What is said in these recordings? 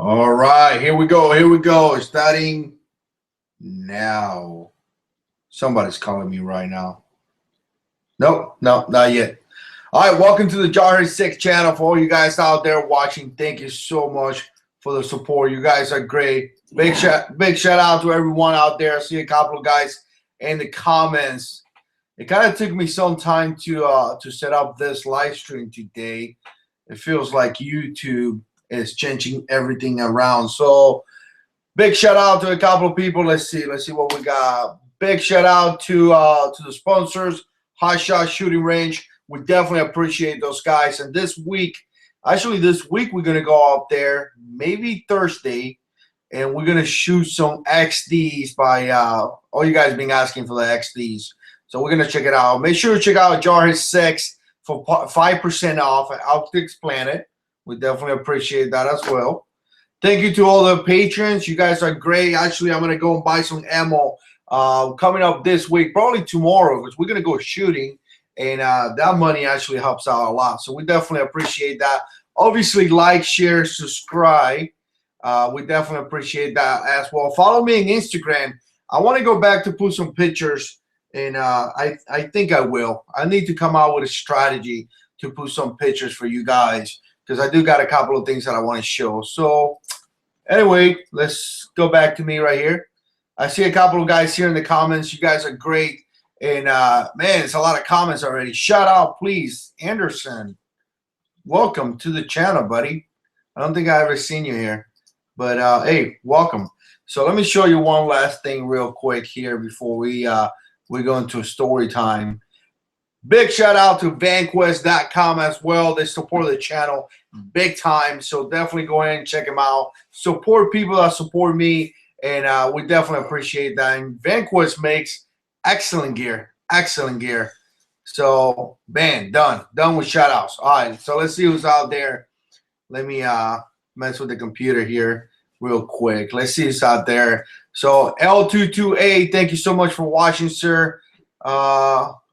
All right, here we go. Here we go. Starting now. Somebody's calling me right now. Nope, not yet. All right, welcome to the JH6 channel. For all you guys out there watching, thank you so much for the support. You guys are great. Big shout out to everyone out there. I see a couple of guys in the comments. It kind of took me some time to set up this live stream today. It feels like YouTube is changing everything around. So big shout out to a couple of people. Let's see what we got. Big shout out to the sponsors, HotShot Shooting Range. We definitely appreciate those guys. And this week, we're gonna go up there, maybe Thursday, and we're gonna shoot some XDs by all you guys been asking for the XDs. So we're gonna check it out. Make sure to check out JH6 for 5% off at Optics Planet. We definitely appreciate that as well. Thank you to all the patrons. You guys are great. Actually, I'm gonna go and buy some ammo coming up this week, probably tomorrow, because we're gonna go shooting, and that money actually helps out a lot. So we definitely appreciate that. Obviously, like, share, subscribe. We definitely appreciate that as well. Follow me on Instagram. I want to go back to put some pictures, and I think I will. I need to come out with a strategy to put some pictures for you guys, because I do got a couple of things that I want to show. So anyway, let's go back to me right here. I see a couple of guys here in the comments. You guys are great. And man, it's a lot of comments already. Shout out, please, Anderson. Welcome to the channel, buddy. I don't think I ever seen you here, but hey, welcome. So let me show you one last thing real quick here before we go into story time. Big shout out to vanquest.com as well. They support the channel big time, so definitely go ahead and check them out. Support people that support me, and we definitely appreciate that. And Vanquest makes excellent gear. So, man, done with shout outs. All right, so let's see who's out there. Let me mess with the computer here real quick. Let's see who's out there. So L22A, thank you so much for watching, sir.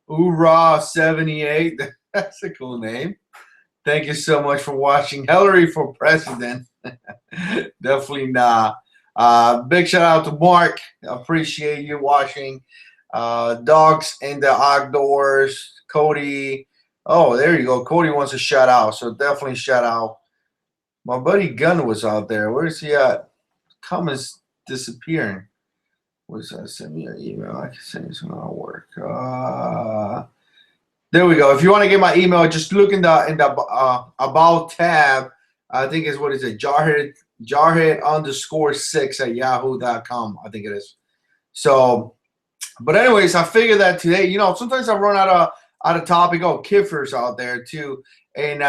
Hoorah78, that's a cool name. Thank you so much for watching. Hillary for president. Definitely not. Big shout out to Mark. Appreciate you watching. Dogs in the outdoors. Cody. Oh, there you go. Cody wants a shout out, so definitely shout out. My buddy Gunn was out there. Where is he at? Comments disappearing. What's that? Send me an email. I can send you some work. There we go. If you want to get my email, just look in the about tab. I think it's, what is it? Jarhead_6 @yahoo.com. I think it is. So, but anyways, I figured that today, you know, sometimes I run out of topic. Oh, Kiffer's out there too, and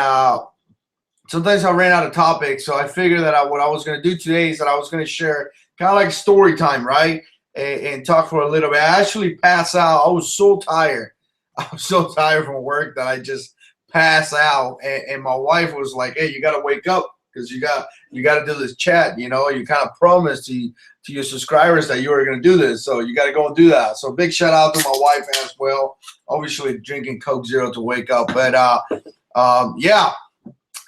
sometimes I ran out of topics. So I figured that what I was going to do today is that I was going to share kind of like story time, right? And talk for a little bit. I actually passed out. I was so tired. I was so tired from work that I just passed out. And my wife was like, "Hey, you got to wake up, because you got to do this chat. You know, you kind of promised to your subscribers that you were going to do this, so you got to go and do that." So big shout out to my wife as well. Obviously drinking Coke Zero to wake up, but yeah,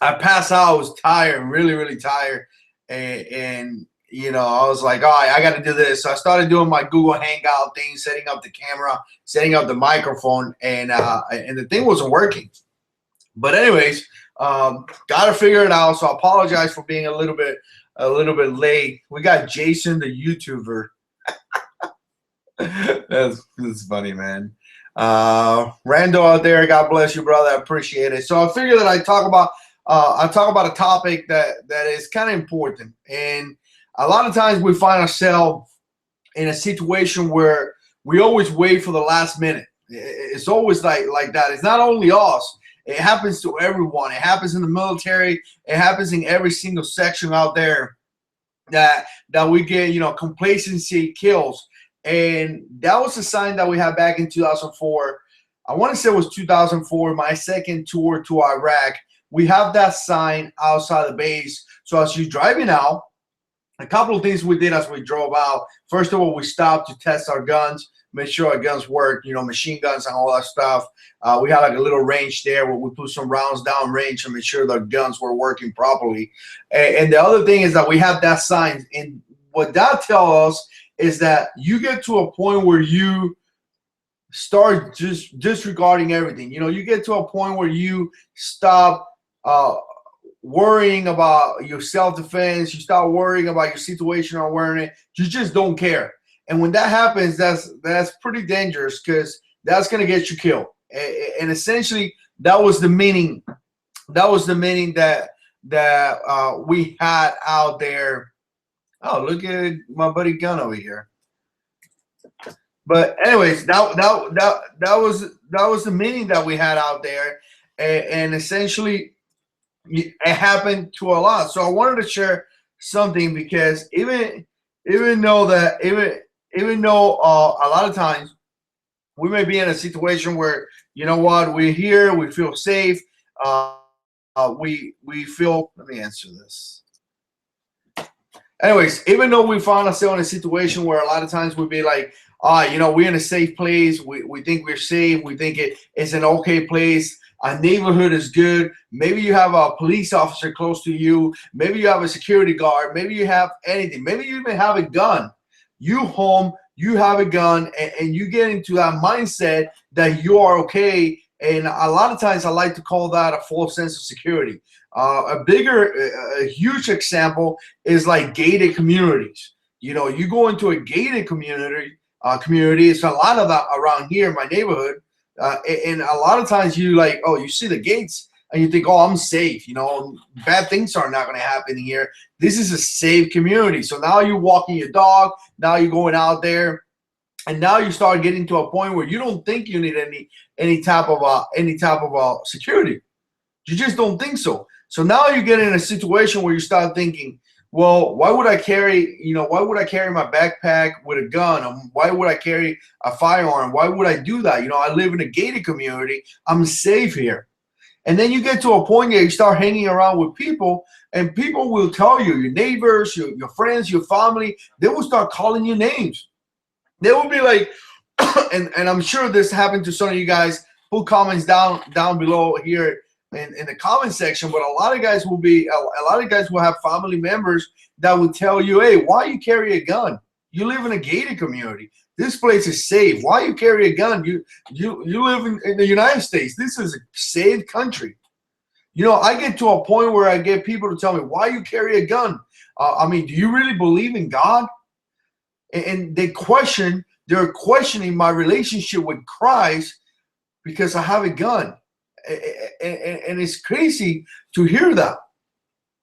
I passed out. I was tired, really tired, and you know, I was like, all right, I got to do this. So I started doing my Google Hangout thing, setting up the camera, setting up the microphone, and the thing wasn't working. But anyways, got to figure it out. So I apologize for being a little bit late. We got Jason, the YouTuber. that's funny, man. Randall out there, God bless you, brother. I appreciate it. So I figured that I talk about a topic that is kind of important. And a lot of times we find ourselves in a situation where we always wait for the last minute. It's always like that. It's not only us. It happens to everyone. It happens in the military. It happens in every single section out there that we get, you know, complacency kills. And that was a sign that we had back in 2004. I want to say it was 2004, my second tour to Iraq. We have that sign outside the base. So as you're driving out, a couple of things we did as we drove out. First of all, we stopped to test our guns, make sure our guns work, you know, machine guns and all that stuff. We had like a little range there where we put some rounds down range to make sure the guns were working properly. And the other thing is that we have that sign. And what that tells us is that you get to a point where you start just disregarding everything. You know, you get to a point where you stop worrying about your self-defense. You start worrying about your situational awareness. You just don't care. And when that happens, that's pretty dangerous, because that's going to get you killed. And essentially, that was the meaning. That was the meaning that we had out there. Oh, look at my buddy Gunn over here. But anyways, that was the meaning that we had out there, and essentially, it happened to a lot. So I wanted to share something, because even though a lot of times we may be in a situation where, you know what, we're here, we feel safe, we feel. Let me answer this. Anyways, even though we find ourselves in a situation where a lot of times we'd be like, you know, we're in a safe place, we think we're safe, we think it's an okay place, our neighborhood is good, maybe you have a police officer close to you, maybe you have a security guard, maybe you have anything, maybe you even have a gun. You home, you have a gun, and you get into that mindset that you are okay. And a lot of times I like to call that a false sense of security. A huge example is like gated communities. You know, you go into a gated community, it's a lot of that around here in my neighborhood. And a lot of times you like, oh, you see the gates and you think, oh, I'm safe. You know, bad things are not going to happen here. This is a safe community. So now you're walking your dog. Now you're going out there, and now you start getting to a point where you don't think you need any type of security. You just don't think so. So now you get in a situation where you start thinking, well, why would I carry my backpack with a gun? Why would I carry a firearm? Why would I do that? You know, I live in a gated community. I'm safe here. And then you get to a point where you start hanging around with people, and people will tell you, your neighbors, your friends, your family, they will start calling you names. They will be like, and I'm sure this happened to some of you guys. Put comments down below here in the comment section. But a lot of guys will have family members that will tell you, hey, why you carry a gun? You live in a gated community. This place is safe. Why you carry a gun? You live in the United States. This is a safe country. You know, I get to a point where I get people to tell me, why you carry a gun? I mean, do you really believe in God? And they're questioning my relationship with Christ because I have a gun. And it's crazy to hear that.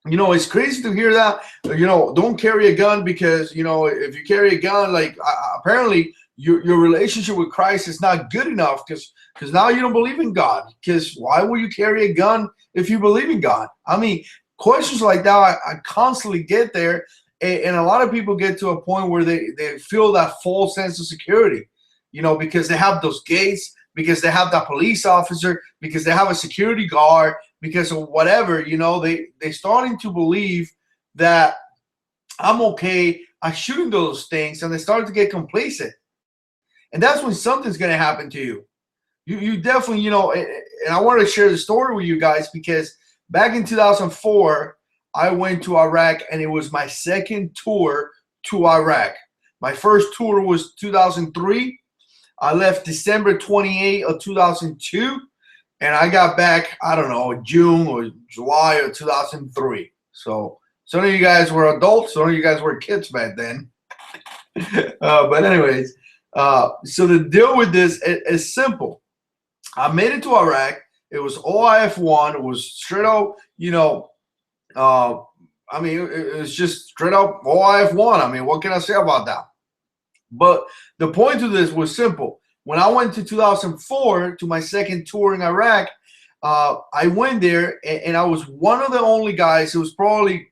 You know, it's crazy to hear that. You know, don't carry a gun because, you know, if you carry a gun, like apparently your relationship with Christ is not good enough because now you don't believe in God. Because why would you carry a gun if you believe in God? I mean, questions like that, I constantly get there. And a lot of people get to a point where they feel that false sense of security, you know, because they have those gates, because they have that police officer, because they have a security guard, because of whatever, you know, they're starting to believe that I'm okay, I shouldn't do those things, and they start to get complacent. And that's when something's going to happen to you. You definitely, you know, and I wanted to share the story with you guys because back in 2004, I went to Iraq, and it was my second tour to Iraq. My first tour was 2003. I left December 28 of 2002, and I got back, I don't know, June or July of 2003. So some of you guys were adults, some of you guys were kids back then. But anyways, so the deal with this is simple. I made it to Iraq. It was OIF1. It was straight out, you know, I mean, it was just straight up OIF1. I mean, what can I say about that? But the point to this was simple. When I went to 2004 to my second tour in Iraq, I went there and I was one of the only guys. It was probably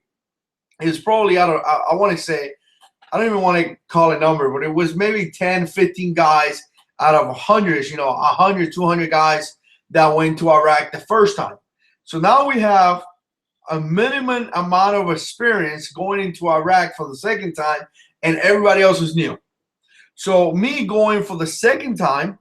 out of, I want to say, I don't even want to call a number, but it was maybe 10, 15 guys out of hundreds, you know, 100, 200 guys that went to Iraq the first time. So now we have a minimum amount of experience going into Iraq for the second time, and everybody else is new. So me going for the second time,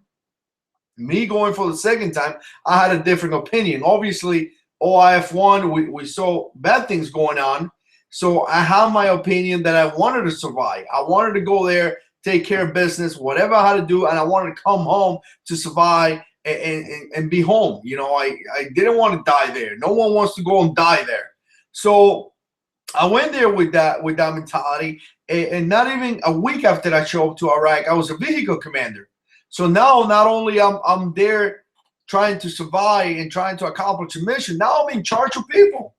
I had a different opinion. Obviously, OIF1, we saw bad things going on. So I have my opinion that I wanted to survive. I wanted to go there, take care of business, whatever I had to do, and I wanted to come home to survive and be home. You know, I didn't want to die there. No one wants to go and die there. So I went there with that mentality, and not even a week after I showed up to Iraq, I was a vehicle commander. So now not only I'm there trying to survive and trying to accomplish a mission, now I'm in charge of people.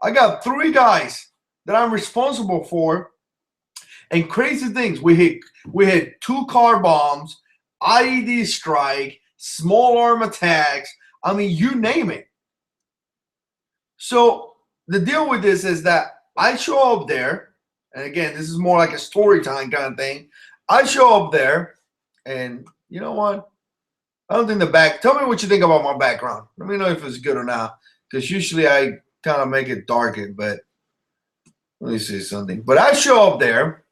I got 3 guys that I'm responsible for, and crazy things. We hit 2 car bombs, IED strike, small arm attacks. I mean, you name it. So the deal with this is that I show up there, and again, this is more like a story time kind of thing. I show up there, and you know what? I don't think tell me what you think about my background. Let me know if it's good or not, because usually I kind of make it darker, but let me see something. But I show up there.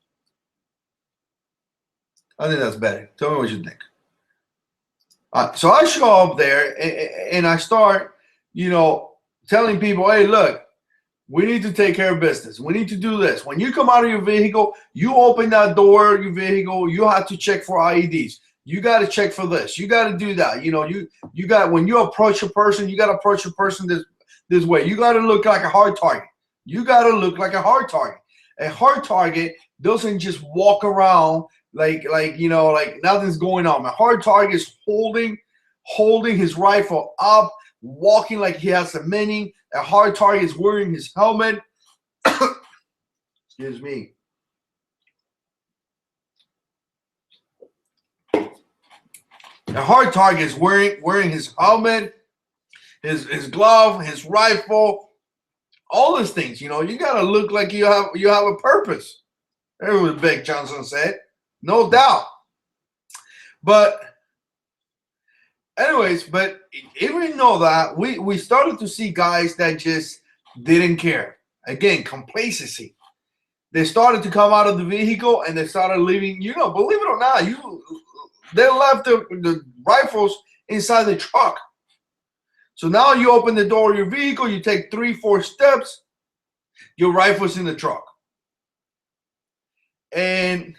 I think that's better. Tell me what you think. So I show up there, and I start, you know, telling people, hey, look, we need to take care of business. We need to do this. When you come out of your vehicle, you open that door of your vehicle, you have to check for IEDs. You got to check for this. You got to do that. You know, you got, when you approach a person, you got to approach a person this way. You got to look like a hard target. You got to look like a hard target. A hard target doesn't just walk around like you know, like nothing's going on. A hard target is holding his rifle up, walking like he has a mini. A hard target is wearing his helmet. Excuse me. A hard target is wearing his helmet, his glove, his rifle, all those things. You know, you gotta look like you have a purpose. That's what Big Johnson said, no doubt. But anyways, but even though that, we started to see guys that just didn't care. Again, complacency. They started to come out of the vehicle and they started leaving. You know, believe it or not, they left the rifles inside the truck. So now you open the door of your vehicle, you take 3-4 steps, your rifle's in the truck. And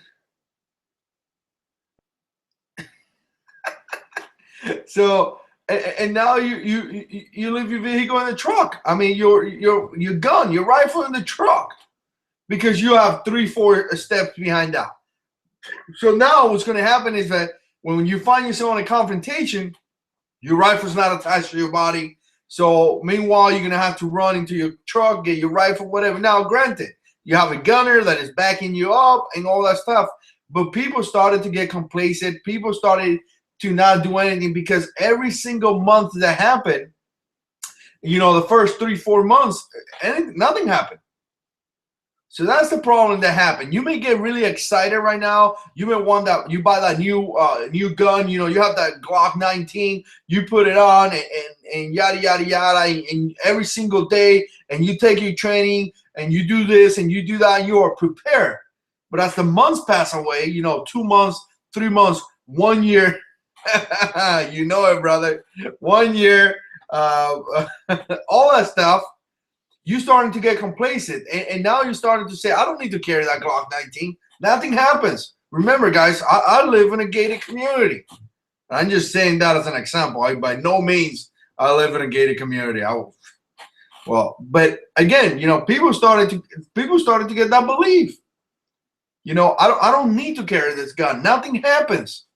so, and now you leave your vehicle in the truck. I mean, your gun, your rifle in the truck, because you have 3-4 steps behind that. So now what's going to happen is that when you find yourself in a confrontation, your rifle's not attached to your body. So meanwhile, you're going to have to run into your truck, get your rifle, whatever. Now, granted, you have a gunner that is backing you up and all that stuff. But people started to get complacent. People started to not do anything, because every single month that happened, you know, the first 3-4 months, nothing happened. So that's the problem that happened. You may get really excited right now. You may want that. You buy that new gun. You know, you have that Glock 19. You put it on and yada yada yada. And every single day, and you take your training and you do this and you do that. And you are prepared. But as the months pass away, you know, 2 months, 3 months, 1 year. You know it, brother. 1 year. All that stuff. You starting to get complacent, and now you're starting to say, I don't need to carry that Glock 19. Nothing happens. Remember, guys, I live in a gated community. I'm just saying that as an example. By no means I live in a gated community. But again, you know, people started to get that belief. You know, I don't need to carry this gun. Nothing happens.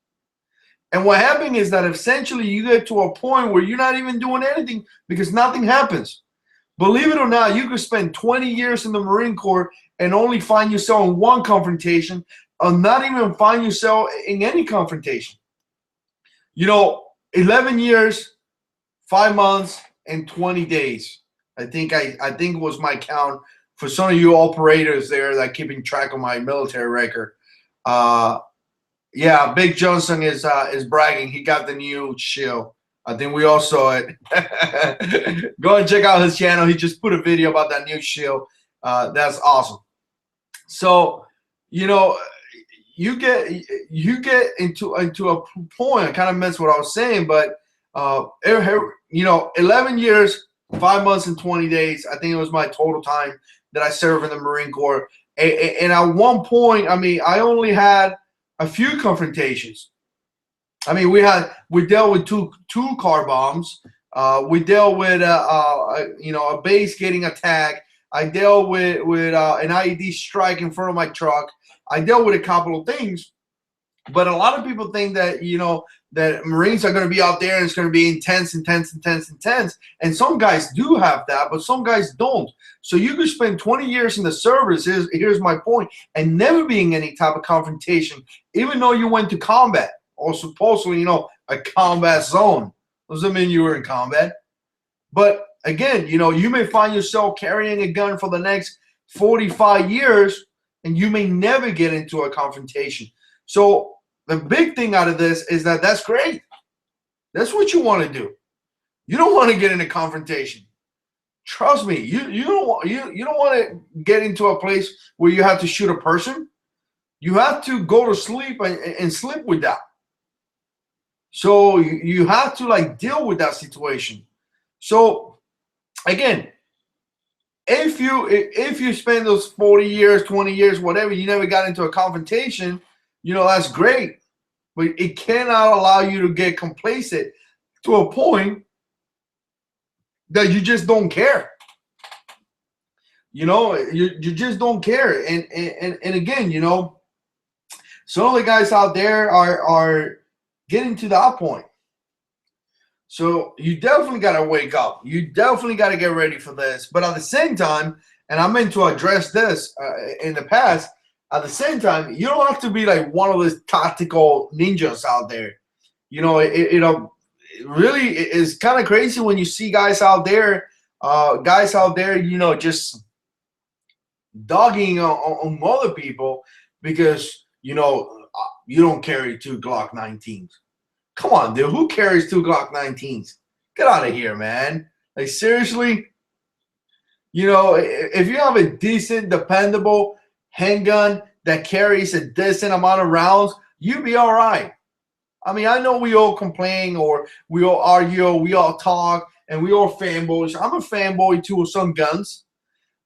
And what happened is that essentially you get to a point where you're not even doing anything because nothing happens. Believe it or not, you could spend 20 years in the Marine Corps and only find yourself in one confrontation, or not even find yourself in any confrontation. You know, 11 years, 5 months, and 20 days. I think it was my count for some of you operators there that keeping track of my military record. Yeah, Big Johnson is bragging. He got the new shield. I think we all saw it. Go and check out his channel. He just put a video about that new shield. That's awesome. So, you know, you get into a point. I kind of missed what I was saying, but 11 years, 5 months, and 20 days. I think it was my total time that I served in the Marine Corps. And at one point, I mean, I only had a few confrontations. I mean, we dealt with two car bombs. We dealt with a base getting attacked. I dealt with an IED strike in front of my truck. I dealt with a couple of things, but a lot of people think that that Marines are going to be out there and it's going to be intense. And some guys do have that, but some guys don't. So you could spend 20 years in the service. Here's my point, and never being any type of confrontation, even though you went to combat or supposedly a combat zone. Doesn't mean you were in combat. But again, you may find yourself carrying a gun for the next 45 years, and you may never get into a confrontation. So the big thing out of this is that's great. That's what you want to do. You don't want to get in a confrontation. Trust me, you don't want to get into a place where you have to shoot a person. You have to go to sleep and sleep with that. So you have to deal with that situation. So again, if you spend those 40 years, 20 years, whatever, you never got into a confrontation, that's great. But it cannot allow you to get complacent to a point that you just don't care. You just don't care. And again, some of the guys out there are getting to that point. So you definitely got to wake up. You definitely got to get ready for this. But at the same time, and I meant to address this in the past, at the same time, you don't have to be like one of those tactical ninjas out there. It really is kind of crazy when you see guys out there, just dogging on other people because, you don't carry 2 Glock 19s. Come on, dude. Who carries 2 Glock 19s? Get out of here, man. Like, seriously? If you have a decent, dependable handgun that carries a decent amount of rounds, you be all right. I mean, I know we all complain or we all argue or we all talk and we all fanboys. I'm a fanboy too of some guns,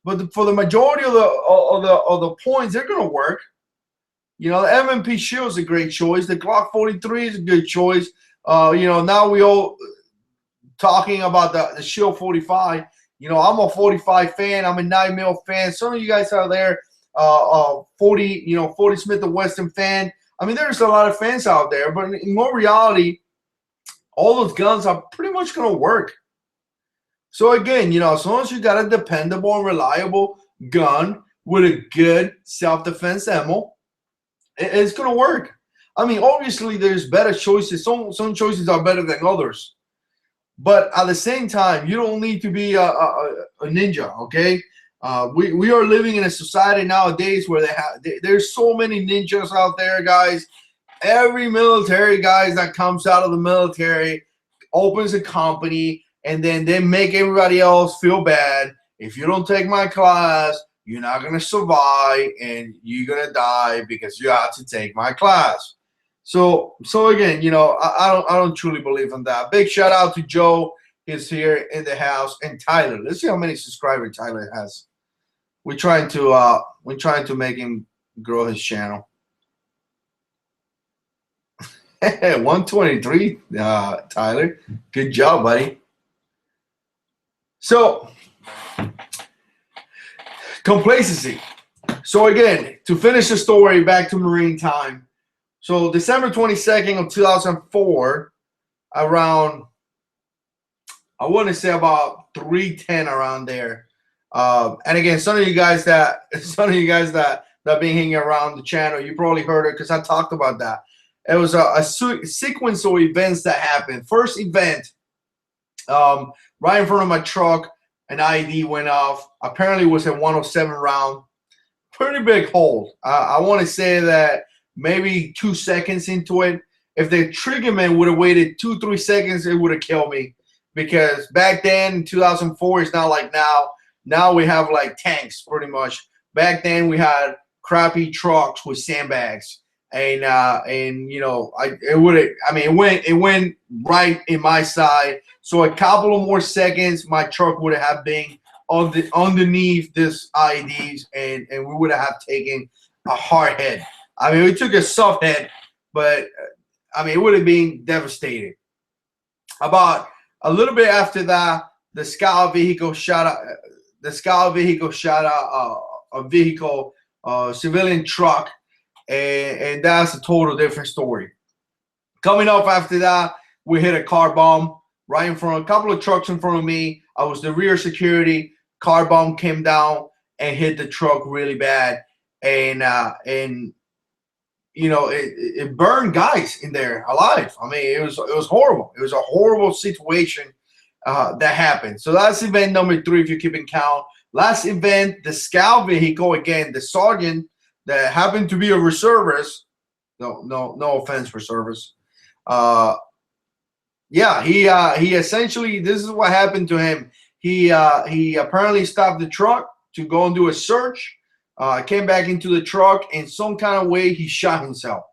but for the majority of the points, they're gonna work. The M&P Shield is a great choice. The Glock 43 is a good choice. Now we all talking about the Shield 45. I'm a 45 fan. I'm a 9mm fan. Some of you guys out there, 40 Smith & Wesson fan. I mean, there's a lot of fans out there, but in more reality, all those guns are pretty much going to work. So again, as long as you got a dependable and reliable gun with a good self-defense ammo, it's going to work. I mean, obviously, there's better choices. Some choices are better than others. But at the same time, you don't need to be a ninja, okay? We are living in a society nowadays where there's so many ninjas out there, guys. Every military guy that comes out of the military opens a company, and then they make everybody else feel bad. If you don't take my class, you're not going to survive, and you're going to die because you have to take my class. So again, I don't truly believe in that. Big shout out to Joe. He's here in the house, and Tyler. Let's see how many subscribers Tyler has. We're trying to make him grow his channel. 123, Tyler. Good job, buddy. So, complacency. So again, to finish the story, back to Marine time. So December 22nd of 2004, around, I want to say about 3:10 around there. And again, some of you guys that been hanging around the channel, you probably heard it because I talked about that. It was a sequence of events that happened. First event, right in front of my truck, an IED went off. Apparently, it was a 107 round. Pretty big hole. I want to say that maybe 2 seconds into it. If the triggerman would have waited 2-3 seconds, it would have killed me. Because back then, in 2004, it's not like now. Now we have like tanks, pretty much. Back then, we had crappy trucks with sandbags. and you know, it went right in my side. So a couple of more seconds, my truck would have been underneath this IEDs, and we would have taken a hard hit. I mean, we took a soft hit, but I mean, it would have been devastating. About a little bit after that, the scout vehicle shot out. A vehicle, civilian truck, and that's a total different story. Coming up after that, we hit a car bomb right in front of a couple of trucks in front of me. I was the rear security. Car bomb came down and hit the truck really bad, and you know, it burned guys in there alive. I mean, it was horrible. It was a horrible situation that happened. So that's event number 3, if you're keeping count. Last event, the scout vehicle, again, the sergeant that happened to be a reservist. No offense, reservist. Yeah, he essentially, this is what happened to him. He apparently stopped the truck to go and do a search. Came back into the truck, and some kind of way he shot himself.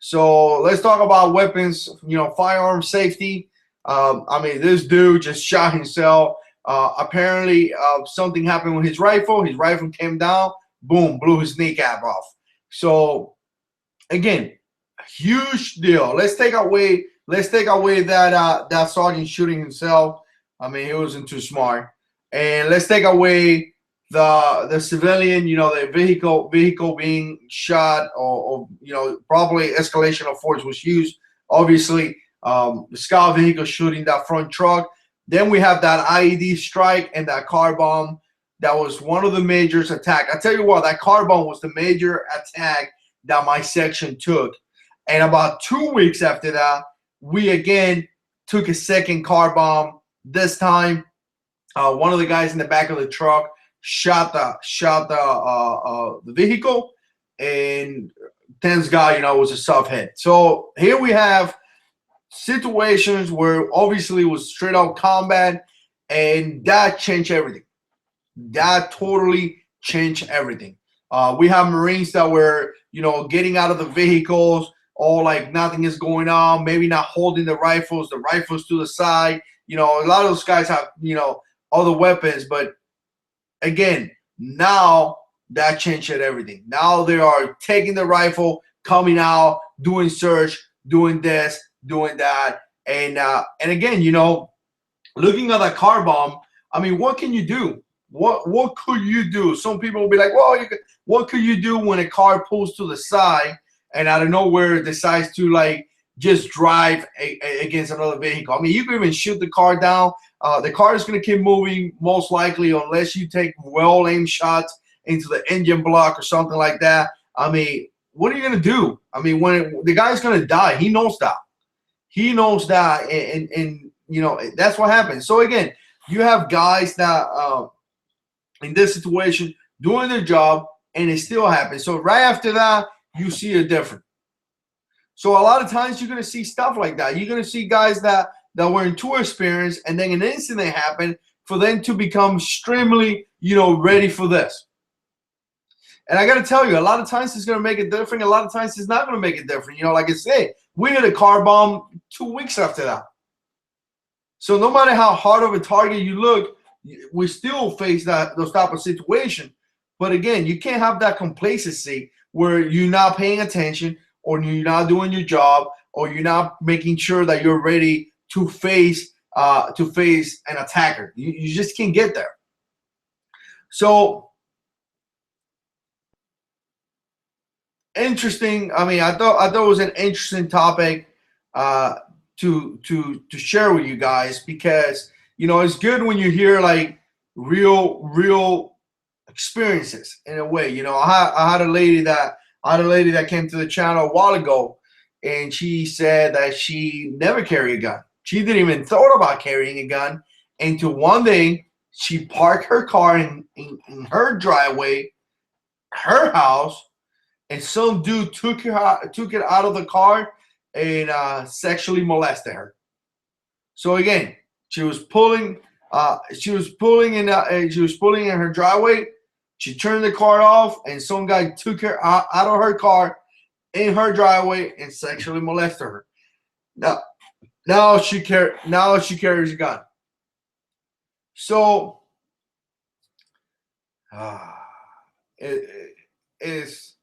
So let's talk about weapons, you know, firearm safety. I mean, this dude just shot himself. Apparently, something happened with his rifle. His rifle came down, boom, blew his kneecap off. So again, huge deal. Let's take away that sergeant shooting himself. I mean, he wasn't too smart. And let's take away the civilian, you know, the vehicle being shot, or you know, probably escalation of force was used. Obviously, the scout vehicle shooting that front truck. Then we have that IED strike and that car bomb. That was one of the major attacks. I tell you what, that car bomb was the major attack that my section took. And about 2 weeks after that, we again took a second car bomb. This time, one of the guys in the back of the truck shot the vehicle, and thanks God, you know, it was a soft hit. So here we have situations where obviously it was straight out combat, and that changed everything. That totally changed everything. We have Marines that were, you know, getting out of the vehicles, all like nothing is going on, maybe not holding the rifles to the side. You know, a lot of those guys have, you know, other weapons, but again, now that changed everything. Now they are taking the rifle, coming out, doing search, doing this, doing that, and again, you know, looking at that car bomb. I mean, what can you do? What could you do? Some people will be like, well, what could you do when a car pulls to the side and out of nowhere decides to like just drive against another vehicle? I mean, you can even shoot the car down. The car is going to keep moving most likely unless you take well-aimed shots into the engine block or something like that. I mean, what are you going to do? I mean, when the guy's going to die, he knows that. He knows that, and you know, that's what happens. So again, you have guys that in this situation doing their job, and it still happens. So right after that, you see a difference. So a lot of times you're going to see stuff like that. You're going to see guys that were too experienced, and then an incident happened for them to become extremely, you know, ready for this. And I got to tell you, a lot of times it's going to make it different. A lot of times it's not going to make it different. You know, like I said, we hit a car bomb 2 weeks after that. So no matter how hard of a target you look, we still face those type of situation. But again, you can't have that complacency where you're not paying attention, or you're not doing your job, or you're not making sure that you're ready to face an attacker. You just can't get there. So interesting. I mean, I thought it was an interesting topic to share with you guys, because you know, it's good when you hear like real experiences in a way. You know, I had a lady that came to the channel a while ago, and she said that she never carried a gun. She didn't even thought about carrying a gun until one day she parked her car in her driveway, her house, and some dude took it out of the car and sexually molested her. So again, she was pulling in her driveway. She turned the car off, and some guy took her out of her car in her driveway and sexually molested her. Now she carries a gun. So it's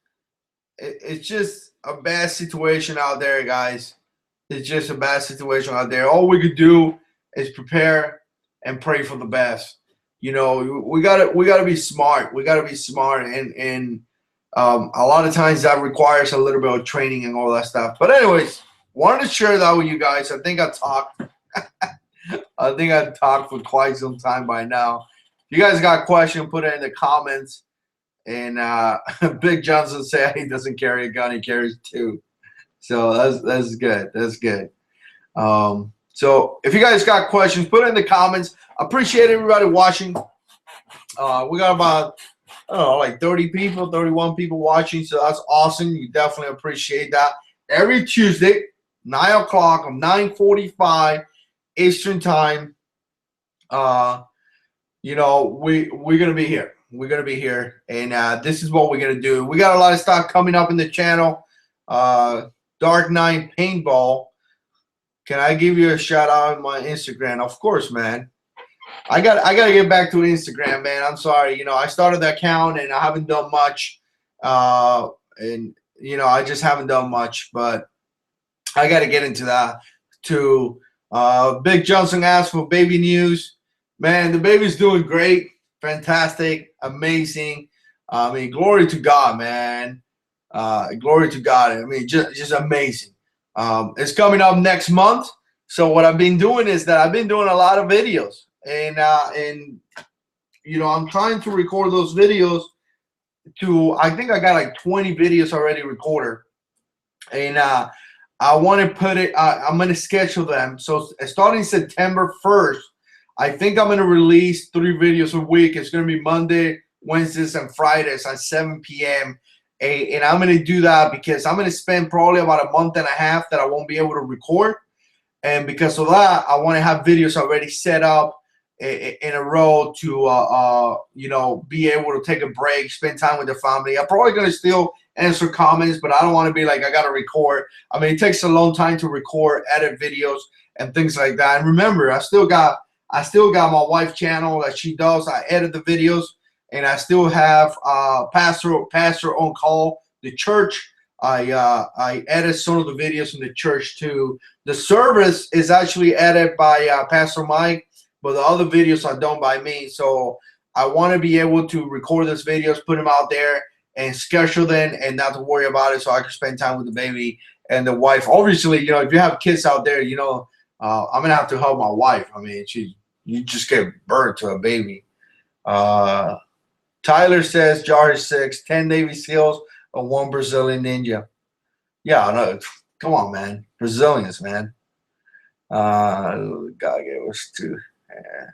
just a bad situation out there, guys. It's just a bad situation out there. All we could do is prepare and pray for the best. You know, we gotta be smart. We gotta be smart, and a lot of times that requires a little bit of training and all that stuff. But anyways, wanted to share that with you guys. I think I talked. I think I've talked for quite some time by now. If you guys got a question, put it in the comments. And Big Johnson said he doesn't carry a gun; he carries two. So that's good. That's good. So if you guys got questions, put it in the comments. Appreciate everybody watching. We got about, I don't know, like 30 people, 31 people watching. So that's awesome. You definitely appreciate that. Every Tuesday, 9 o'clock, 9:45 Eastern time. You know, we're gonna be here. We're gonna be here, and this is what we're gonna do. We got a lot of stuff coming up in the channel. Dark Knight Paintball. Can I give you a shout out on my Instagram? Of course, man. I gotta get back to Instagram, man. I'm sorry. You know, I started the account and I haven't done much. And you know, I just haven't done much, but I gotta get into that too. Big Johnson asked for baby news. Man, the baby's doing great, fantastic, amazing. I mean, glory to God, man. Glory to God. I mean, just amazing. It's coming up next month. So what I've been doing is that I've been doing a lot of videos, and you know, I'm trying to record those videos to, I think I got like 20 videos already recorded, and I want to put it, I'm going to schedule them. So starting September 1st, I think I'm going to release 3 videos a week. It's going to be Monday, Wednesdays, and Fridays at 7 p.m. And I'm going to do that because I'm going to spend probably about a month and a half that I won't be able to record. And because of that, I want to have videos already set up in a row to, you know, be able to take a break, spend time with the family. I'm probably going to still answer comments, but I don't want to be like, I got to record. I mean, it takes a long time to record, edit videos, and things like that. And remember, I still got my wife's channel that she does. I edit the videos. And I still have pastor on call, the church. I edit some of the videos in the church too. The service is actually edited by Pastor Mike, but the other videos are done by me. So I want to be able to record those videos, put them out there, and schedule them, and not to worry about it, so I can spend time with the baby and the wife. Obviously, you know, if you have kids out there, you know, I'm gonna have to help my wife. I mean, you just give birth to a baby. Tyler says JH6, 10 Navy SEALs, and 1 Brazilian ninja. Yeah, no, come on, man. Brazilians, man. God gave us 2. Yeah,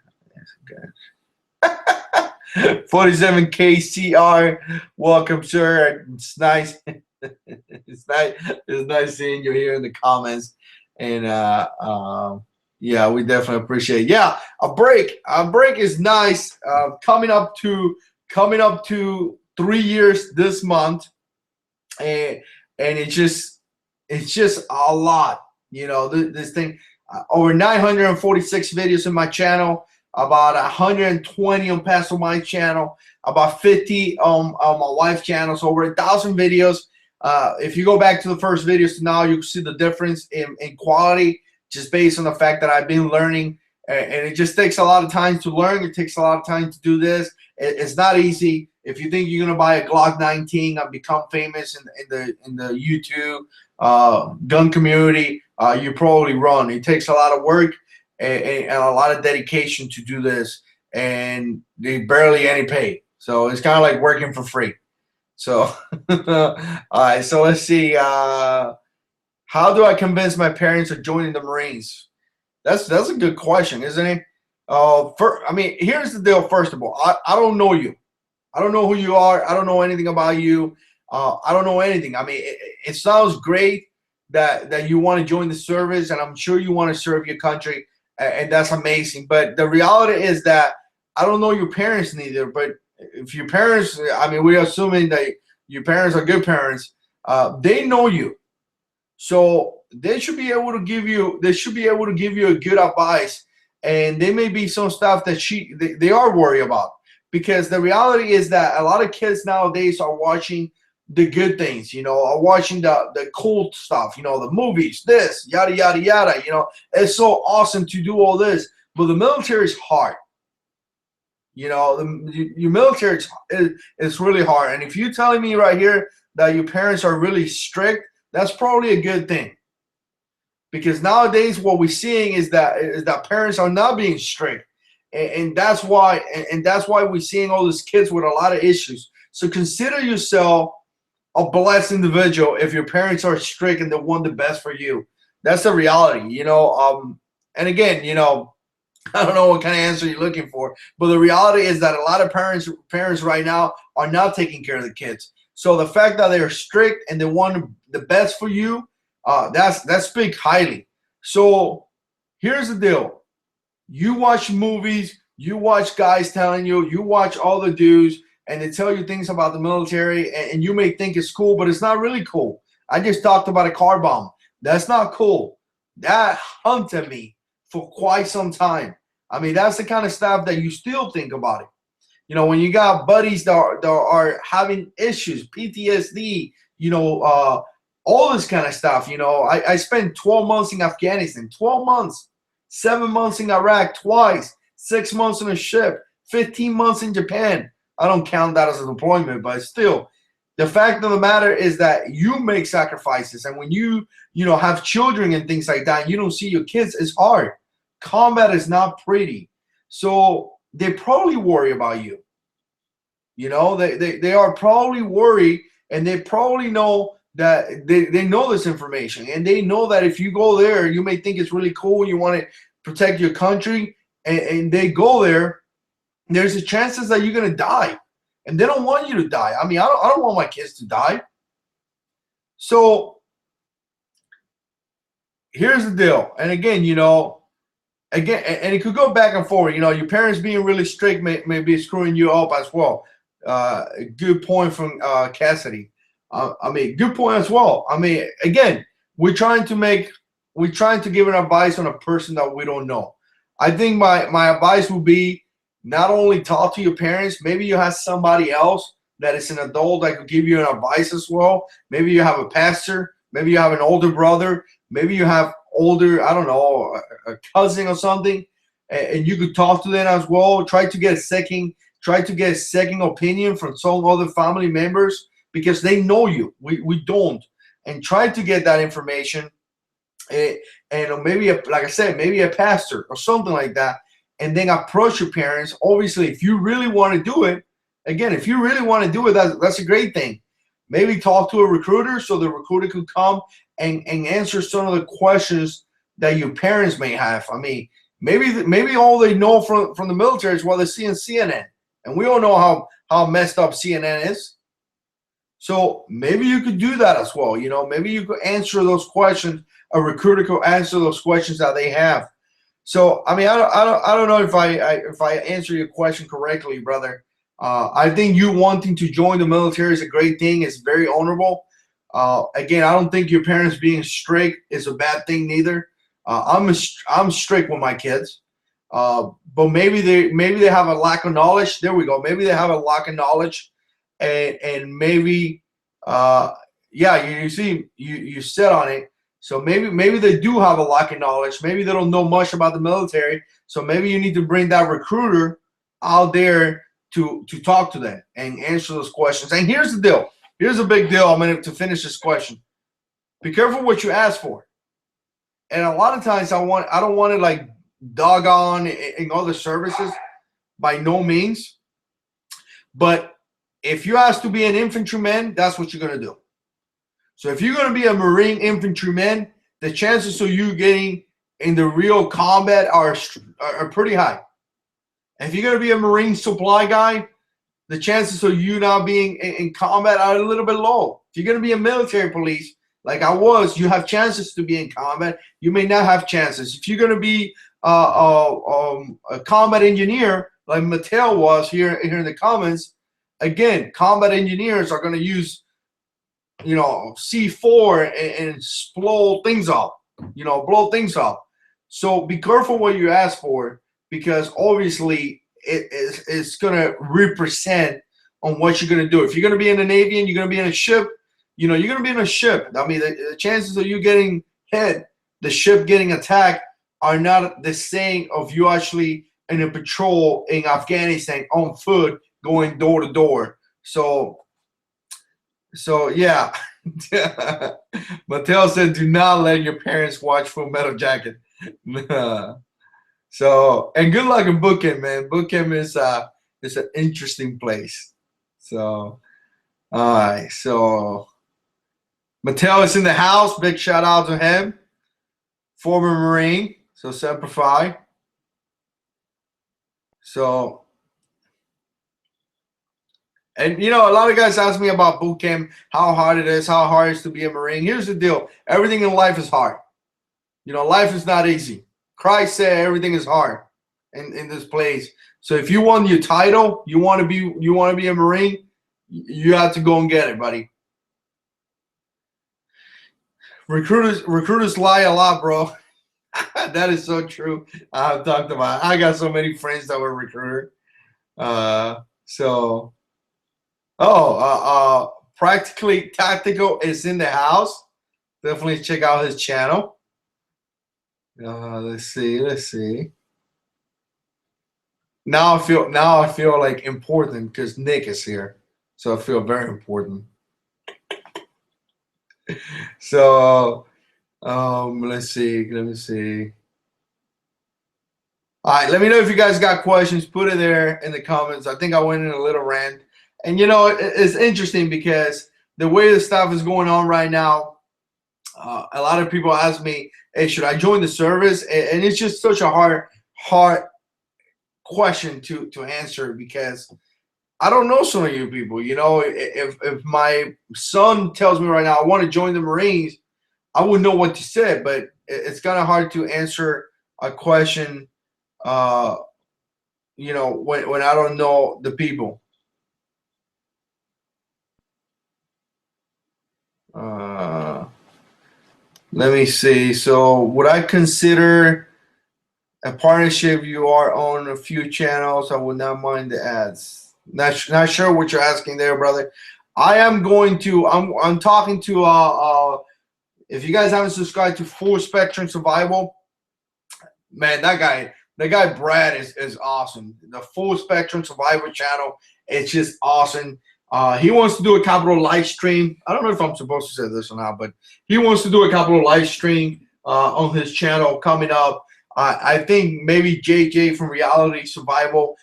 47KCR, welcome, sir. It's nice. It's nice seeing you here in the comments. And yeah, we definitely appreciate it. Yeah, a break is nice. Coming up to 3 years this month, and it's just a lot, you know. This thing, over 946 videos in my channel, about 120 on Pastor Mike's channel, about 50 on my wife's channel, so over 1,000 videos. If you go back to the first videos to now, you can see the difference in quality, just based on the fact that I've been learning. And it just takes a lot of time to learn. It takes a lot of time to do this. It's not easy. If you think you're gonna buy a Glock 19 and become famous in the YouTube gun community, you probably wrong. It takes a lot of work and a lot of dedication to do this, and they barely any pay. So it's kind of like working for free. So all right. So let's see. How do I convince my parents of joining the Marines? That's a good question, isn't it? I mean, here's the deal. First of all, I don't know you. I don't know who you are. I don't know anything about you. I don't know anything. I mean, it sounds great that you want to join the service, and I'm sure you want to serve your country, and that's amazing. But the reality is that I don't know your parents neither. But if your parents, I mean, we're assuming that your parents are good parents. They know you, so they should be able to give you. They should be able to give you a good advice. And there may be some stuff that they are worried about, because the reality is that a lot of kids nowadays are watching the good things, are watching the cool stuff, the movies, this, yada, yada, yada. It's so awesome to do all this, but the military is hard. Your military is really hard. And if you're telling me right here that your parents are really strict, that's probably a good thing. Because nowadays what we're seeing is that parents are not being strict. And that's why we're seeing all these kids with a lot of issues. So consider yourself a blessed individual if your parents are strict and they want the best for you. That's the reality, and again, I don't know what kind of answer you're looking for, but the reality is that a lot of parents right now are not taking care of the kids. So the fact that they're strict and they want the best for you, that speaks highly. So here's the deal. You watch movies, you watch guys telling you watch all the dudes, and they tell you things about the military, and you may think it's cool, but it's not really cool. I just talked about a car bomb. That's not cool. That haunted me for quite some time. I mean, that's the kind of stuff that you still think about it. When you got buddies that are having issues, PTSD, all this kind of stuff. I spent 12 months in Afghanistan, 12 months, 7 months in Iraq twice, 6 months on a ship, 15 months in Japan. I don't count that as a deployment, but still, the fact of the matter is that you make sacrifices. And when you have children and things like that, and you don't see your kids, it's hard. Combat is not pretty. So they probably worry about you. They are probably worried, and they probably know that they know this information, and they know that if you go there, you may think it's really cool, you want to protect your country, and they go there, there's a chances that you're going to die, and they don't want you to die. I mean, I don't want my kids to die. So here's the deal. And again, and it could go back and forth. Your parents being really strict may be screwing you up as well. Good point from Cassidy. Good point as well. Again, we're trying to give an advice on a person that we don't know. I think my advice would be not only talk to your parents, maybe you have somebody else that is an adult that could give you an advice as well. Maybe you have a pastor, maybe you have an older brother, maybe you have older, I don't know, a cousin or something, and you could talk to them as well. Try to get a second opinion from some other family members, because they know you. We don't. And try to get that information, and maybe, like I said, maybe a pastor or something like that, and then approach your parents. Obviously, if you really want to do it, that's a great thing. Maybe talk to a recruiter, so the recruiter could come and answer some of the questions that your parents may have. Maybe all they know from the military is what they see in CNN, and we all know how messed up CNN is. So maybe you could do that as well. Maybe you could answer those questions. A recruiter could answer those questions that they have. So I don't know if I answer your question correctly, brother. I think you wanting to join the military is a great thing. It's very honorable. Again, I don't think your parents being strict is a bad thing neither. I'm strict with my kids, but maybe they have a lack of knowledge. There we go. Maybe they have a lack of knowledge, and maybe you see you set on it. So maybe they do have a lack of knowledge. Maybe they don't know much about the military. So maybe you need to bring that recruiter out there to talk to them and answer those questions. And here's the deal. Here's a big deal. I'm going to finish this question. Be careful what you ask for. And a lot of times I don't want to like dog on in other services, by no means. But if you ask to be an infantryman, that's what you're going to do. So if you're going to be a Marine infantryman, the chances of you getting in the real combat are pretty high. If you're going to be a Marine supply guy, the chances of you not being in combat are a little bit low. If you're going to be a military police, like I was, you have chances to be in combat. You may not have chances. If you're going to be a combat engineer, like Mattel was here in the comments, again, combat engineers are going to use C4 and blow things up, blow things up. So be careful what you ask for, because obviously it's going to represent on what you're going to do. If you're going to be in the Navy and you're going to be in a ship, you're going to be in a ship. I mean, the chances of you getting hit, the ship getting attacked, are not the same of you actually in a patrol in Afghanistan on foot going door to door. So yeah. Mattel said, do not let your parents watch Full Metal Jacket. So, and good luck in boot camp, man. Boot camp is an interesting place. So, all right. So, Mattel is in the house. Big shout out to him. Former Marine. So, Semper Fi. So, and a lot of guys ask me about boot camp, how hard it is, how hard it is to be a Marine. Here's the deal. Everything in life is hard. Life is not easy. Christ said everything is hard in this place. So if you want your title, you want to be a Marine, you have to go and get it, buddy. Recruiters lie a lot, bro. That is so true. I've talked about it. I got so many friends that were recruiter. Practically Tactical is in the house. Definitely check out his channel. Let's see. Now I feel like important because Nick is here, so I feel very important. So, let's see. Let me see. All right, let me know if you guys got questions. Put it there in the comments. I think I went in a little rant, and it's interesting because the way the stuff is going on right now, a lot of people ask me, hey, should I join the service? And it's just such a hard question to answer, because I don't know some of you people. If my son tells me right now I want to join the Marines, I wouldn't know what to say. But it's kind of hard to answer a question, when I don't know the people. Let me see. So would I consider a partnership? You are on a few channels. I would not mind the ads. Not sure what you're asking there, brother. I'm talking to if you guys haven't subscribed to Full Spectrum Survival, man, that guy Brad is awesome. The Full Spectrum Survival channel, it's just awesome. He wants to do a capital live stream. I don't know if I'm supposed to say this or not, but he wants to do a capital live stream on his channel coming up. I think maybe JJ from Reality Survival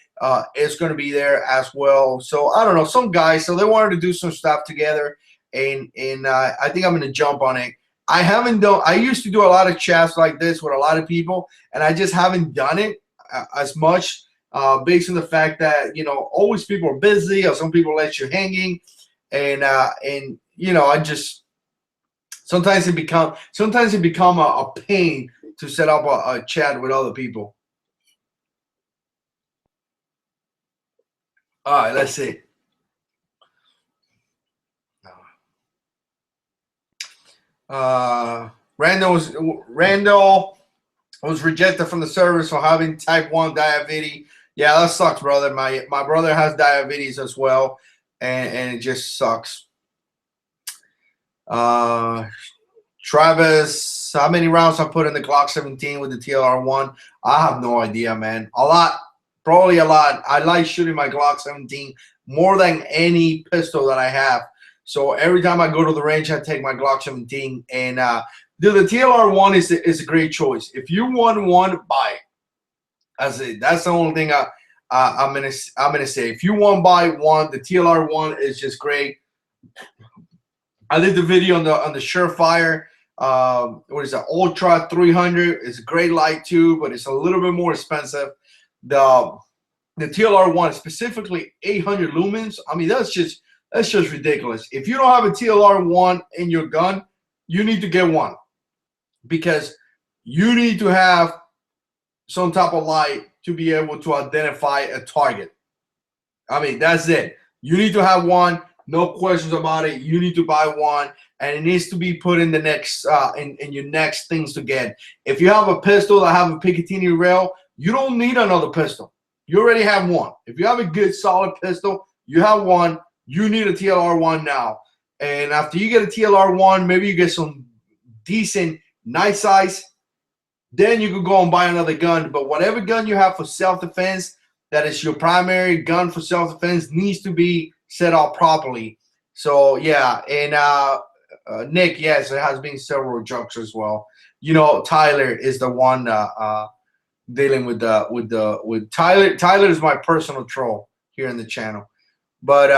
is going to be there as well. So I don't know, some guys. So they wanted to do some stuff together, and I think I'm going to jump on it. I used to do a lot of chats like this with a lot of people, and I just haven't done it as much. Based on the fact that always people are busy, or some people let you hanging, and I just sometimes it become a pain to set up a chat with other people. All right, let's see. Randall was rejected from the service for having type 1 diabetes. Yeah, that sucks, brother. My brother has diabetes as well, and it just sucks. Travis, how many rounds I put in the Glock 17 with the TLR1? I have no idea, man. A lot, probably a lot. I like shooting my Glock 17 more than any pistol that I have. So every time I go to the range, I take my Glock 17, and the TLR1 is a great choice. If you want one, buy it. That's the only thing I'm gonna say. If you want to buy one, the TLR1 is just great. I did the video on the Surefire. What is that? Ultra 300. It's a great light too, but it's a little bit more expensive. The TLR1, specifically 800 lumens. I mean, that's just ridiculous. If you don't have a TLR1 in your gun, you need to get one, because you need to have some type of light to be able to identify a target. I mean, that's it. You need to have one. No questions about it. You need to buy one, and it needs to be put in the next in your next things to get. If you have a pistol that have a Picatinny rail, you don't need another pistol. You already have one. If you have a good solid pistol, you have one. You need a TLR one now. And after you get a TLR one, maybe you get some decent, nice size. Then you can go and buy another gun. But whatever gun you have for self-defense, that is your primary gun for self-defense, needs to be set up properly. So yeah, and Nick, yes, there has been several jokes as well. You know, Tyler is the one dealing with Tyler. Tyler is my personal troll here in the channel. But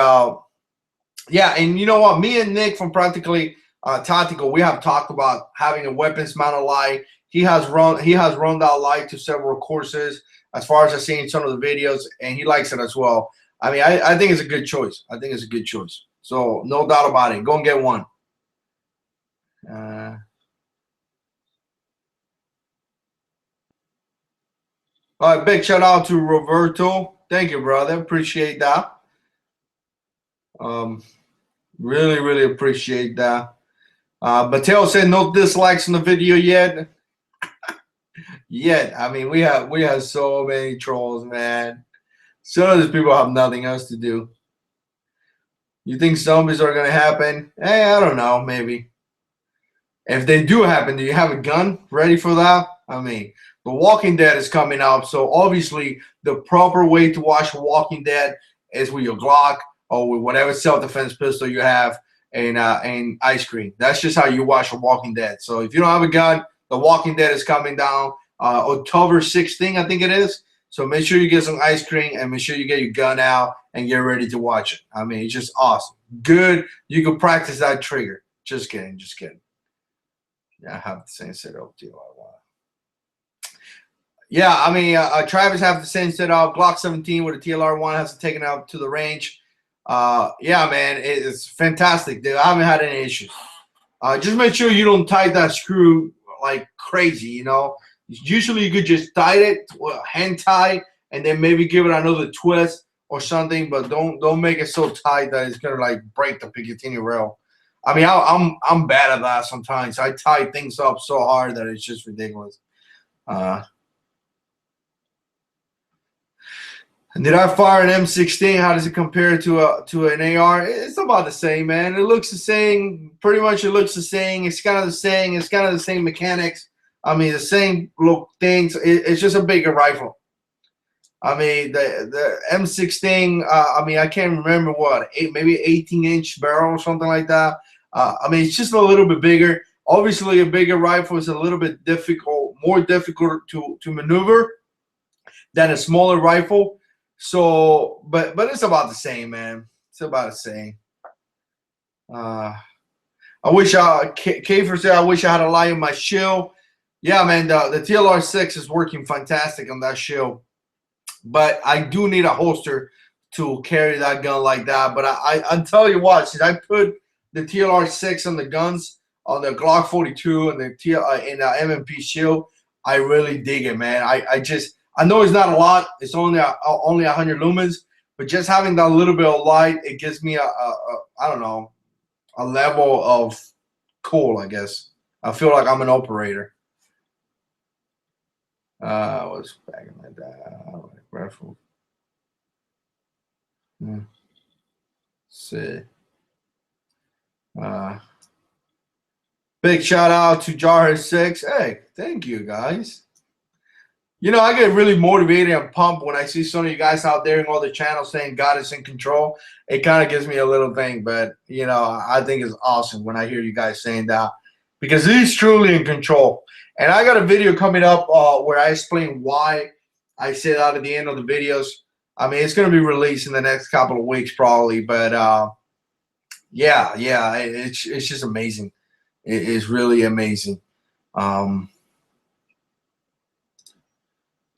yeah, and you know what? Me and Nick from Practically Tactical, we have talked about having a weapons mounted light. He has run that light to several courses, as far as I've seen some of the videos, and he likes it as well. I mean, I think it's a good choice. I think it's a good choice. So no doubt about it. Go and get one. All right, big shout out to Roberto. Thank you, brother. Appreciate that. Really, really appreciate that. Mateo said no dislikes on the video yet. I mean, we have so many trolls, man. Some of these people have nothing else to do. You think zombies are gonna happen? Hey, I don't know, maybe. If they do happen, do you have a gun ready for that? I mean, The Walking Dead is coming up, so obviously the proper way to watch Walking Dead is with your Glock or with whatever self-defense pistol you have and ice cream. That's just how you watch The Walking Dead. So if you don't have a gun, The Walking Dead is coming down October 16th, I think it is. So make sure you get some ice cream and make sure you get your gun out and get ready to watch it. I mean, it's just awesome. Good. You can practice that trigger. Just kidding. Just kidding. Yeah, I have the same setup too. Yeah, I mean, Travis have the same setup. Glock 17 with a TLR1 has to take it out to the range. Yeah, man, it's fantastic, dude. I haven't had any issues. Just make sure you don't tighten that screw like crazy, you know. Usually you could just tighten it, hand tie, and then maybe give it another twist or something, but don't make it so tight that it's gonna like break the Picatinny rail. I mean, I'm bad at that sometimes. I tie things up so hard that it's just ridiculous. Did I fire an M16? How does it compare to an AR? It's about the same, man. It looks the same. Pretty much, it looks the same. It's kind of the same. It's kind of the same mechanics. I mean, the same look things. It's just a bigger rifle. I mean, the M16. I mean, I can't remember what maybe 18-inch barrel or something like that. I mean, it's just a little bit bigger. Obviously, a bigger rifle is a little bit more difficult to maneuver than a smaller rifle. So, but it's about the same, man. It's about the same. I wish Kafer said I wish I had a light in my shield. Yeah, man, the TLR6 is working fantastic on that shield. But I do need a holster to carry that gun like that. But I'll tell you what, since I put the TLR6 on the guns, on the Glock 42 and the MMP shield, I really dig it, man. I know it's not a lot. It's only 100 lumens, but just having that little bit of light, it gives me I don't know, a level of cool, I guess. I feel like I'm an operator. What's back in my dad? Rifle. Let's see. Big shout out to JH6. Hey, thank you guys. You know, I get really motivated and pumped when I see some of you guys out there in all the channels saying God is in control. It kind of gives me a little thing, but, you know, I think it's awesome when I hear you guys saying that because he's truly in control. And I got a video coming up where I explain why I say that at the end of the videos. I mean, it's going to be released in the next couple of weeks probably, but yeah, it's just amazing. It is really amazing.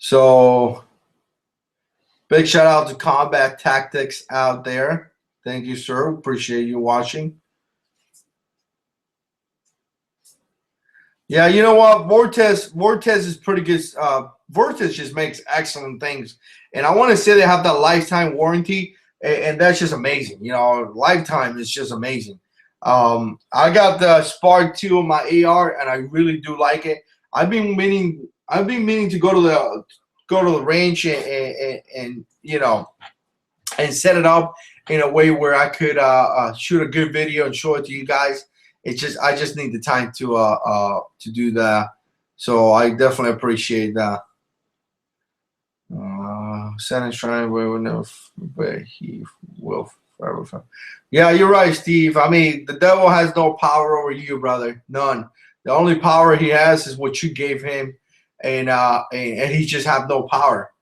So, big shout out to Combat Tactics out there. Thank you, sir. Appreciate you watching. Yeah, you know what? Vortex is pretty good. Vortex just makes excellent things. And I want to say they have that lifetime warranty. and that's just amazing. You know, lifetime is just amazing. I got the Spark 2 on my AR, and I really do like it. I've been meaning to go to the range and you know, and set it up in a way where I could shoot a good video and show it to you guys. I just need the time to do that. So I definitely appreciate that. Sentence trying but he will forever. Yeah, you're right, Steve. I mean, the devil has no power over you, brother. None. The only power he has is what you gave him, and he just have no power.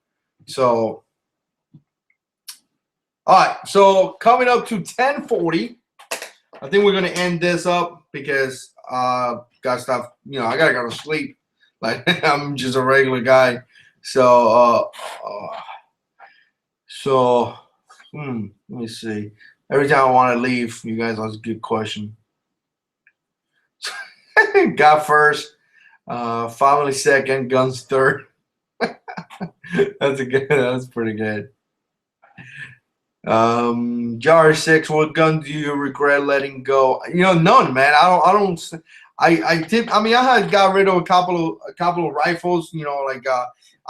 So, all right. So coming up to 10:40, I think we're gonna end this up because got stuff. You know, I gotta go to sleep. Like I'm just a regular guy. So let me see. Every time I want to leave, you guys ask a good question. God first, family second, guns third. That's pretty good. JH6, what gun do you regret letting go? You know, none, man. I mean, I had got rid of a couple of rifles. You know, like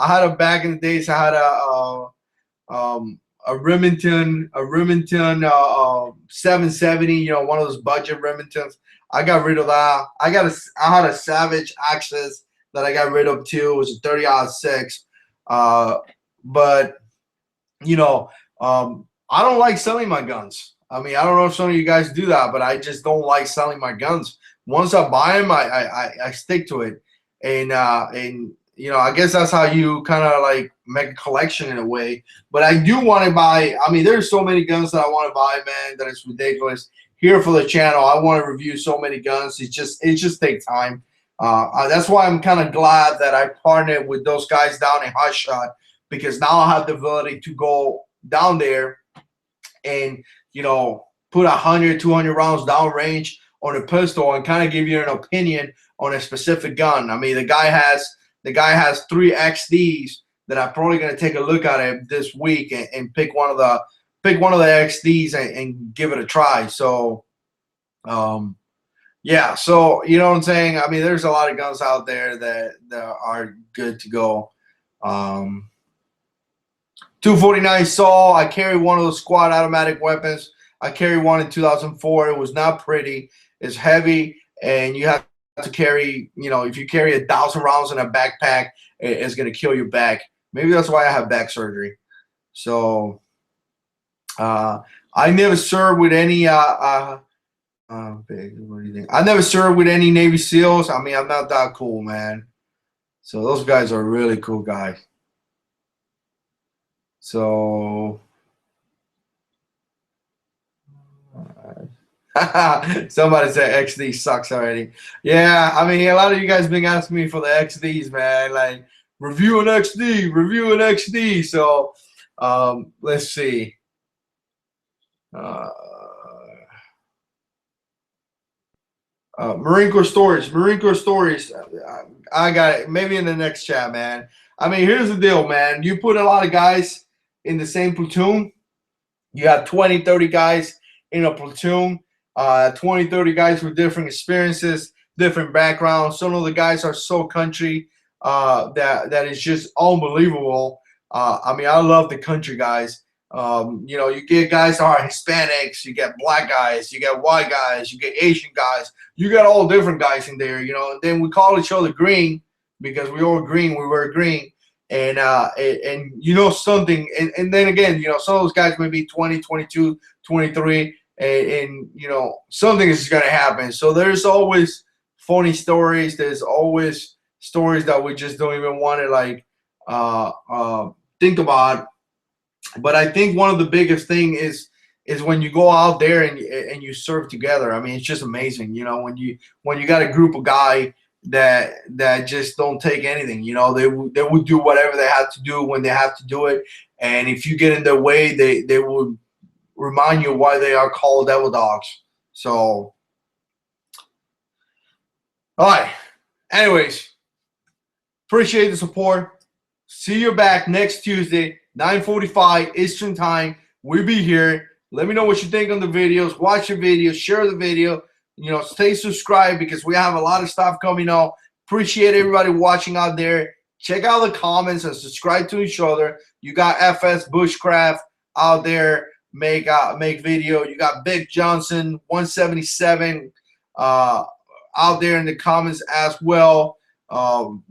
I had a back in the days. I had a Remington 770. You know, one of those budget Remingtons. I got rid of that. I had a Savage Access that I got rid of too. It was a 30-06. But you know, I don't like selling my guns. I mean, I don't know if some of you guys do that, but I just don't like selling my guns. Once I buy them, I stick to it, and you know, I guess that's how you kind of like make a collection in a way. But I do want to buy. I mean, there's so many guns that I want to buy, man, that it's ridiculous. Here for the channel, I want to review so many guns. It just takes time. That's why I'm kind of glad that I partnered with those guys down in HotShot, because now I have the ability to go down there and, you know, put 100, 200 rounds downrange on a pistol and kind of give you an opinion on a specific gun. I mean, the guy has 3 XDs that I'm probably going to take a look at it this week and pick one of the XDs and give it a try. So, yeah. So, you know what I'm saying? I mean, there's a lot of guns out there that are good to go. 249 Saw. I carry one of those squad automatic weapons. I carry one in 2004. It was not pretty. It's heavy, and you have to carry, you know, if you carry 1,000 rounds in a backpack, it's going to kill your back. Maybe that's why I have back surgery. So I never served with any what do you think? I never served with any Navy SEALs. I mean, I'm not that cool, man. So those guys are really cool guys. So somebody said XD sucks already. Yeah, I mean, a lot of you guys been asking me for the XDs, man. Like, review an XD. So let's see. Marine Corps stories. I got it. Maybe in the next chat, man. I mean, here's the deal, man. You put a lot of guys in the same platoon. You have 20, 30 guys in a platoon. 20, 30 guys with different experiences, different backgrounds. Some of the guys are so country that is just unbelievable. I mean, I love the country guys. You know, you get guys that are Hispanics, you get black guys, you get white guys, you get Asian guys, you got all different guys in there, you know, and then we call each other green because we all green, we wear green. And you know something, and then again, you know, some of those guys may be 20, 22, 23, and you know, something is going to happen. So there's always funny stories. There's always stories that we just don't even want to like think about. But I think one of the biggest thing is when you go out there and you serve together. I mean, it's just amazing. You know, when you got a group of guys that just don't take anything. You know, they would do whatever they have to do when they have to do it. And if you get in their way, they will remind you why they are called devil dogs. So, all right. Anyways, appreciate the support. See you back next Tuesday, 9:45 Eastern Time. We'll be here. Let me know what you think on the videos. Watch the video, share the video. You know, stay subscribed because we have a lot of stuff coming out. Appreciate everybody watching out there. Check out the comments and subscribe to each other. You got FS Bushcraft out there, make video. You got Big Johnson 177 out there in the comments as well.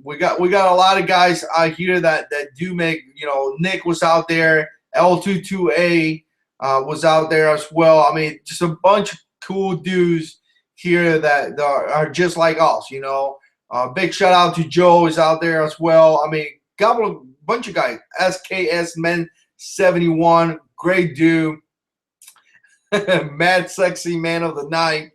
We got a lot of guys out here that do make, you know, Nick was out there, L22A was out there as well. I mean, just a bunch of cool dudes here that are just like us, you know. Big shout out to Joe is out there as well. I mean, got a bunch of guys. SKS Men 71, great dude. Mad Sexy Man of the Night,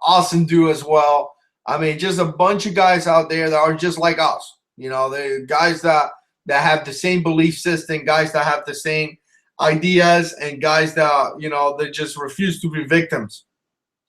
awesome dude as well. I mean, just a bunch of guys out there that are just like us. You know, the guys that have the same belief system, guys that have the same ideas, and guys that, you know, they just refuse to be victims.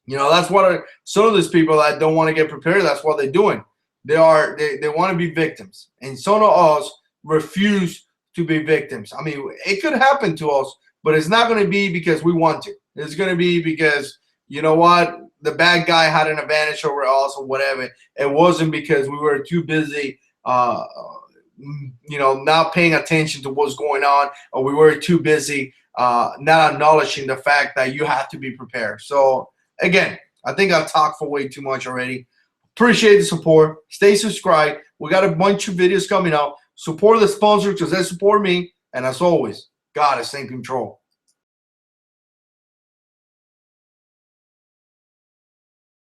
You know, that's what some of these people that don't want to get prepared, that's what they're doing. They want to be victims. And some of us refuse to be victims. I mean, it could happen to us, but it's not going to be because we want to. It's going to be because, you know what, the bad guy had an advantage over us or whatever. It wasn't because we were too busy, you know, not paying attention to what's going on, or we were too busy not acknowledging the fact that you have to be prepared. So, again, I think I've talked for way too much already. Appreciate the support. Stay subscribed. We got a bunch of videos coming out. Support the sponsors because they support me. And as always, God is in control.